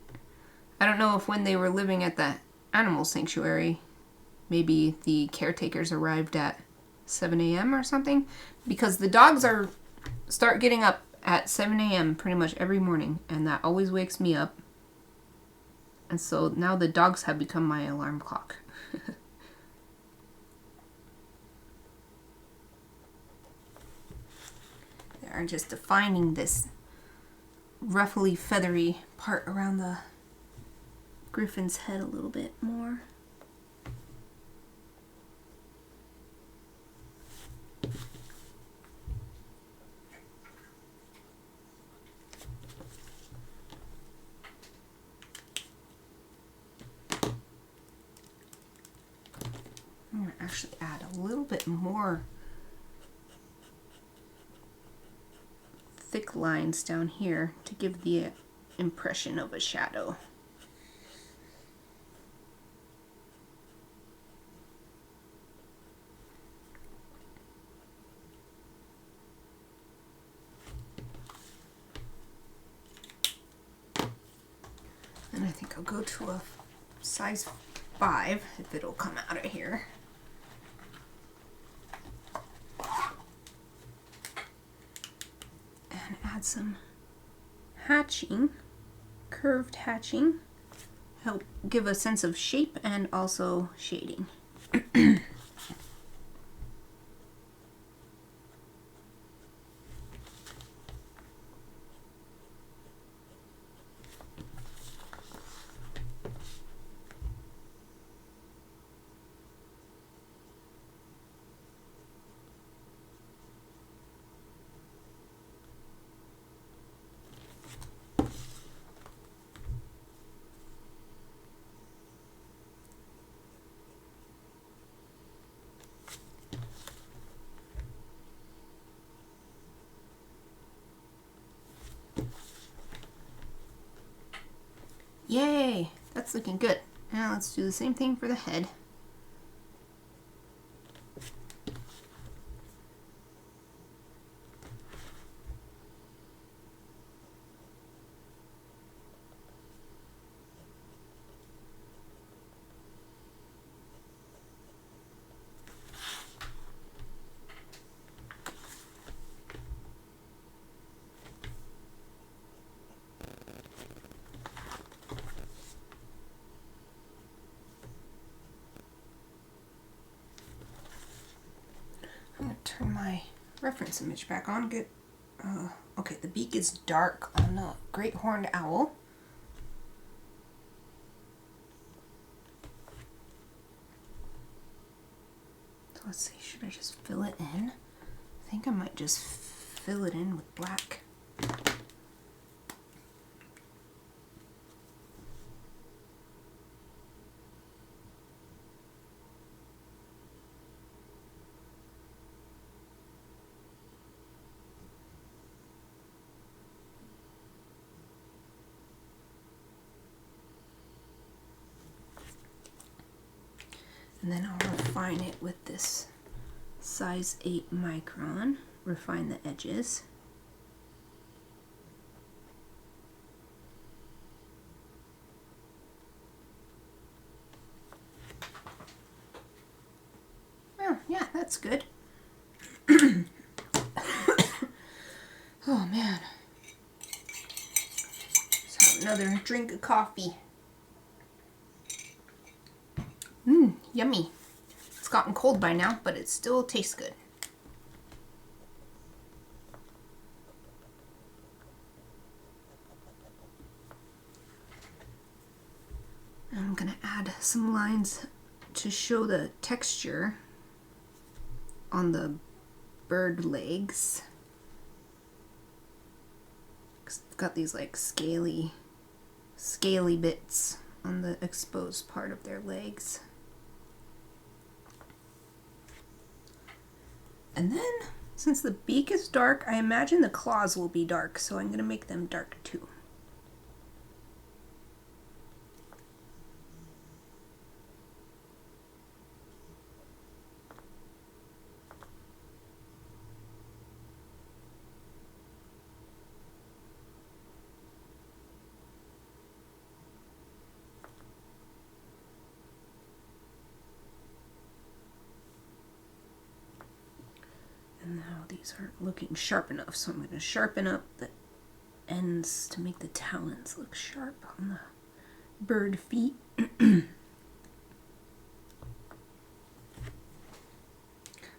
don't know if when they were living at the animal sanctuary, maybe the caretakers arrived at 7 a.m. or something, because the dogs start getting up at 7 a.m. pretty much every morning, and that always wakes me up. And so now the dogs have become my alarm clock. They are just defining this ruffly, feathery part around the griffin's head a little bit more. I'm going to actually add a little bit more thick lines down here to give the impression of a shadow. And I think I'll go to a size 5 if it'll come out of here. And add some hatching, curved hatching, help give a sense of shape and also shading. Yay! That's looking good. Now let's do the same thing for the head. I'm going to turn my reference image back on. Good. Okay, the beak is dark on the great horned owl. So let's see, should I just fill it in? I think I might just fill it in with black. And then I'll refine it with this size 8 micron, refine the edges. Oh, yeah, that's good. Oh man. Let's have another drink of coffee. Yummy. It's gotten cold by now, but it still tastes good. I'm gonna add some lines to show the texture on the bird legs. Cause I've got these like scaly bits on the exposed part of their legs. And then, since the beak is dark, I imagine the claws will be dark, so I'm going to make them dark too. And now these aren't looking sharp enough, so I'm going to sharpen up the ends to make the talons look sharp on the bird feet.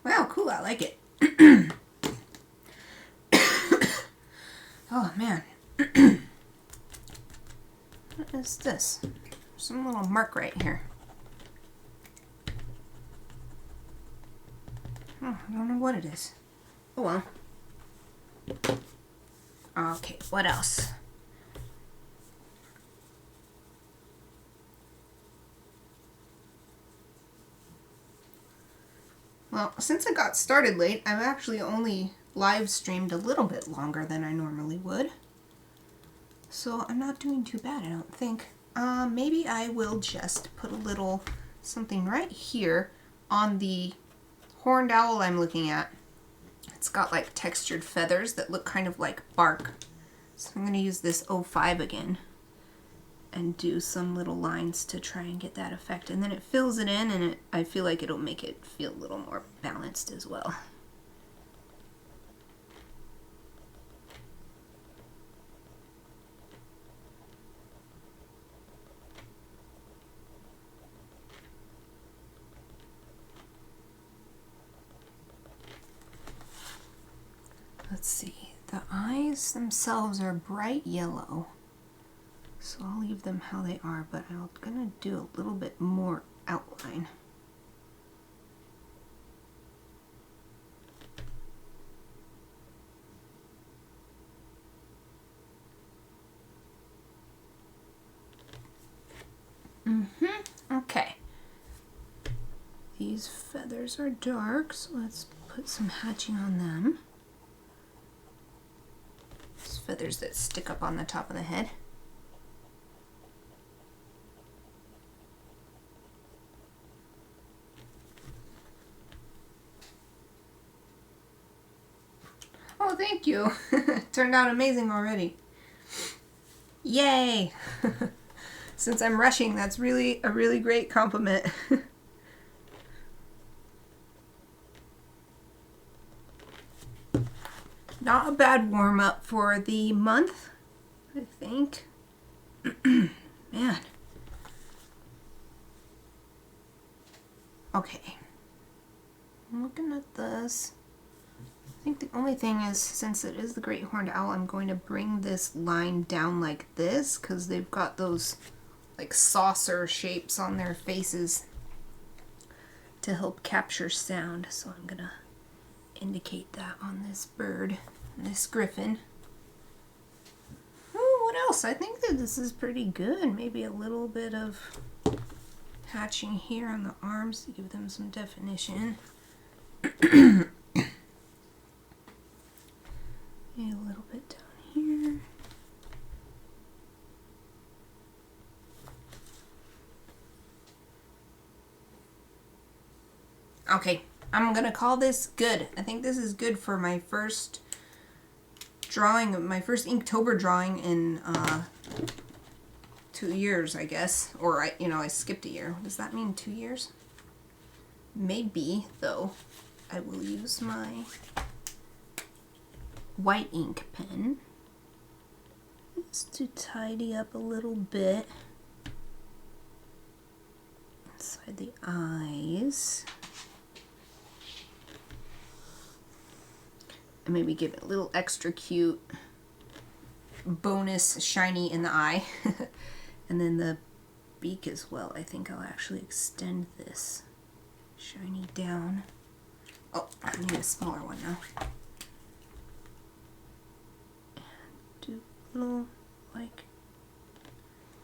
Wow, cool, I like it. Oh man. What is this? Some little mark right here. Oh, I don't know what it is. Oh well. Okay, what else? Well, since I got started late, I've actually only live streamed a little bit longer than I normally would. So I'm not doing too bad, I don't think. Maybe I will just put a little something right here on the horned owl I'm looking at. It's got like textured feathers that look kind of like bark. So I'm going to use this 05 again and do some little lines to try and get that effect. And then it fills it in, and I feel like it'll make it feel a little more balanced as well. Let's see, the eyes themselves are bright yellow, so I'll leave them how they are, but I'm gonna do a little bit more outline. Okay. These feathers are dark, so let's put some hatching on them. Feathers that stick up on the top of the head. Oh, thank you. Turned out amazing already. Yay! Since I'm rushing, that's really a really great compliment. Not a bad warm-up for the month, I think. Man. Okay. I'm looking at this. I think the only thing is, since it is the great horned owl, I'm going to bring this line down like this, because they've got those like saucer shapes on their faces to help capture sound. So I'm gonna indicate that on this bird, this griffin. Oh, what else? I think that this is pretty good. Maybe a little bit of hatching here on the arms to give them some definition. Maybe a little bit down here. Okay, I'm gonna call this good. I think this is good for my first drawing, my first Inktober drawing in 2 years, I guess. Or I skipped a year. Does that mean 2 years? Maybe, though. I will use my white ink pen just to tidy up a little bit inside the eyes. And maybe give it a little extra cute bonus shiny in the eye. And then the beak as well. I think I'll actually extend this shiny down. Oh, I need a smaller one now. And do a little like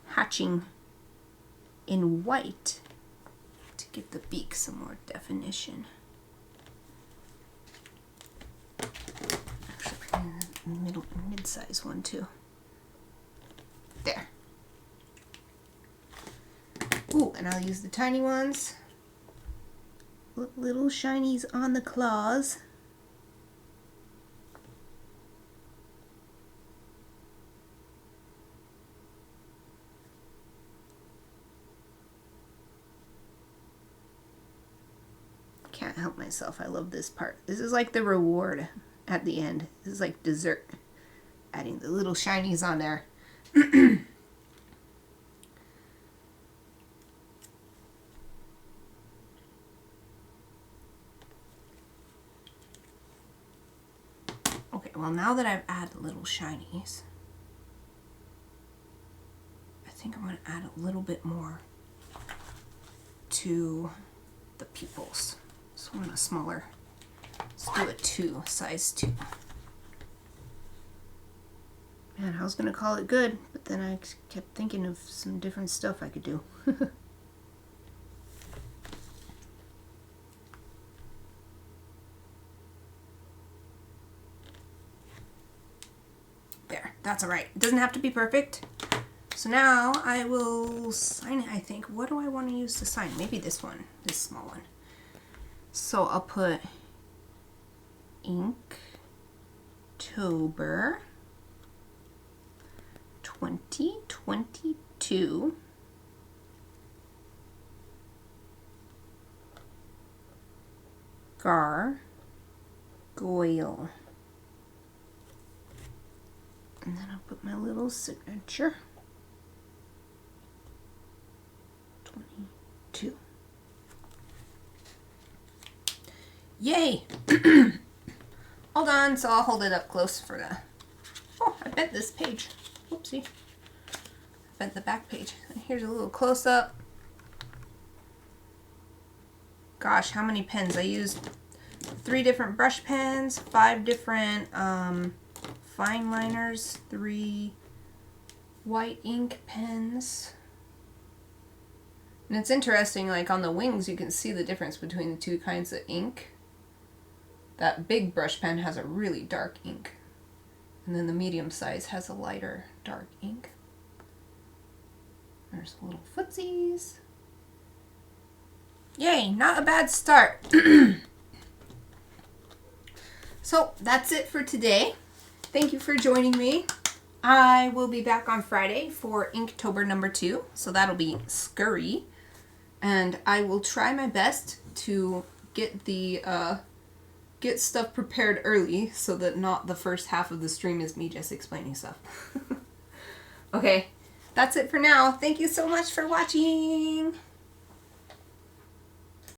hatching in white to give the beak some more definition. Mid-size one too. There. Ooh, and I'll use the tiny ones. Little shinies on the claws. Can't help myself. I love this part. This is like the reward at the end. This is like dessert. Adding the little shinies on there. Okay, well now that I've added little shinies, I think I'm going to add a little bit more to the pupils. So I want a smaller, let's do a 2, size 2. Man, I was going to call it good, but then I kept thinking of some different stuff I could do. There, that's alright. It doesn't have to be perfect. So now I will sign it, I think. What do I want to use to sign? Maybe this one, this small one. So I'll put Inktober 2022 Gargoyle. And then I'll put my little signature. 22. Yay! Hold on, so I'll hold it up close for the... Oh, I bent this page. Whoopsie. I bent the back page. Here's a little close-up. Gosh, how many pens? I used 3 different brush pens, 5 different fine liners, 3 white ink pens. And it's interesting, like on the wings you can see the difference between the 2 kinds of ink. That big brush pen has a really dark ink. And then the medium size has a lighter dark ink. There's little footsies. Yay, not a bad start. So that's it for today. Thank you for joining me. I will be back on Friday for Inktober number 2, so that'll be scurry. And I will try my best to get the get stuff prepared early so that not the first half of the stream is me just explaining stuff. Okay, that's it for now. Thank you so much for watching.